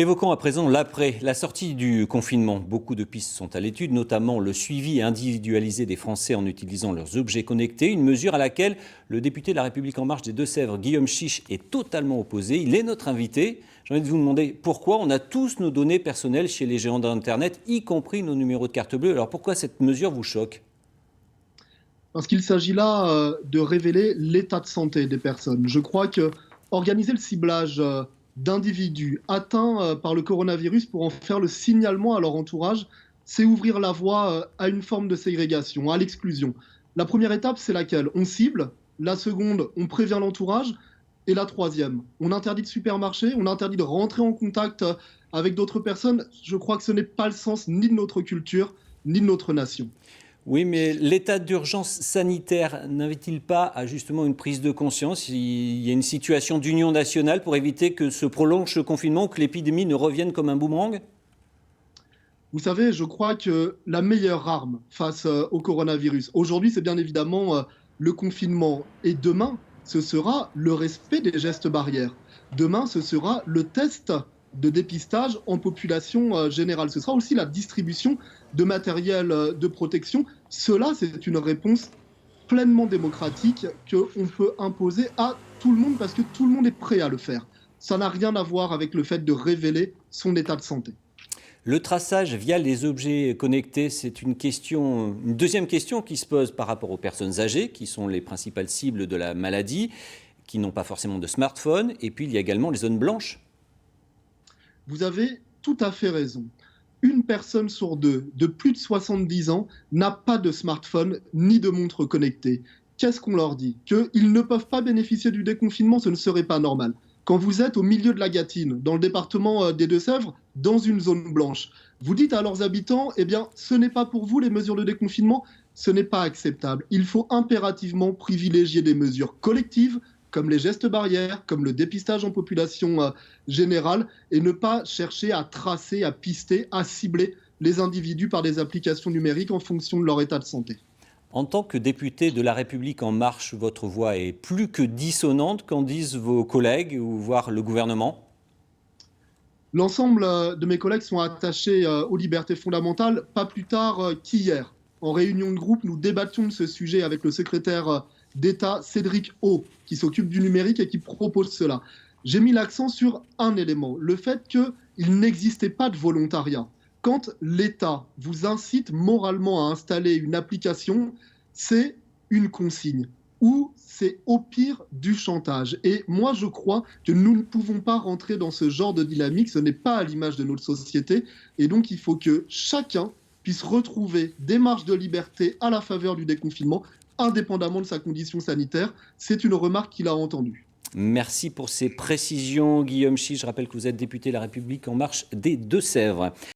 Évoquons à présent l'après, la sortie du confinement. Beaucoup de pistes sont à l'étude, notamment le suivi individualisé des Français en utilisant leurs objets connectés, une mesure à laquelle le député de La République En Marche des Deux-Sèvres, Guillaume Chiche, est totalement opposé. Il est notre invité. J'ai envie de vous demander pourquoi on a tous nos données personnelles chez les géants d'Internet, y compris nos numéros de carte bleue. Alors pourquoi cette mesure vous choque ? Parce qu'il s'agit là de révéler l'état de santé des personnes. Je crois que organiser le ciblage d'individus atteints par le coronavirus pour en faire le signalement à leur entourage, c'est ouvrir la voie à une forme de ségrégation, à l'exclusion. La première étape, c'est laquelle? On cible. La seconde, on prévient l'entourage. Et la troisième, on interdit de supermarché, on interdit de rentrer en contact avec d'autres personnes. Je crois que ce n'est pas le sens ni de notre culture, ni de notre nation. Oui, mais l'état d'urgence sanitaire n'invite-t-il pas à justement une prise de conscience? Il y a une situation d'union nationale pour éviter que se prolonge ce confinement ou que l'épidémie ne revienne comme un boomerang? Vous savez, je crois que la meilleure arme face au coronavirus, aujourd'hui, c'est bien évidemment le confinement. Et demain, ce sera le respect des gestes barrières. Demain, ce sera le test de dépistage en population générale. Ce sera aussi la distribution de matériel de protection. Cela, c'est une réponse pleinement démocratique qu'on peut imposer à tout le monde parce que tout le monde est prêt à le faire. Ça n'a rien à voir avec le fait de révéler son état de santé. Le traçage via les objets connectés, c'est une deuxième question qui se pose par rapport aux personnes âgées, qui sont les principales cibles de la maladie, qui n'ont pas forcément de smartphone. Et puis, il y a également les zones blanches. Vous avez tout à fait raison. Une personne sur deux de plus de 70 ans n'a pas de smartphone ni de montre connectée. Qu'est-ce qu'on leur dit? Qu'ils ne peuvent pas bénéficier du déconfinement, ce ne serait pas normal. Quand vous êtes au milieu de la Gâtine, dans le département des Deux-Sèvres, dans une zone blanche, vous dites à leurs habitants, eh bien, ce n'est pas pour vous les mesures de déconfinement, ce n'est pas acceptable. Il faut impérativement privilégier des mesures collectives, comme les gestes barrières, comme le dépistage en population générale, et ne pas chercher à tracer, à pister, à cibler les individus par des applications numériques en fonction de leur état de santé. En tant que député de La République En Marche, votre voix est plus que dissonante. Qu'en disent vos collègues ou voire le gouvernement? L'ensemble de mes collègues sont attachés aux libertés fondamentales, pas plus tard qu'hier. En réunion de groupe, nous débattions de ce sujet avec le secrétaire d'État Cédric O, qui s'occupe du numérique et qui propose cela. J'ai mis l'accent sur un élément, le fait qu'il n'existait pas de volontariat. Quand l'État vous incite moralement à installer une application, c'est une consigne ou c'est au pire du chantage. Et moi, je crois que nous ne pouvons pas rentrer dans ce genre de dynamique, ce n'est pas à l'image de notre société, et donc il faut que chacun puisse retrouver des marges de liberté à la faveur du déconfinement, indépendamment de sa condition sanitaire. C'est une remarque qu'il a entendue. Merci pour ces précisions, Guillaume Chiche. Je rappelle que vous êtes député de La République En Marche des Deux-Sèvres.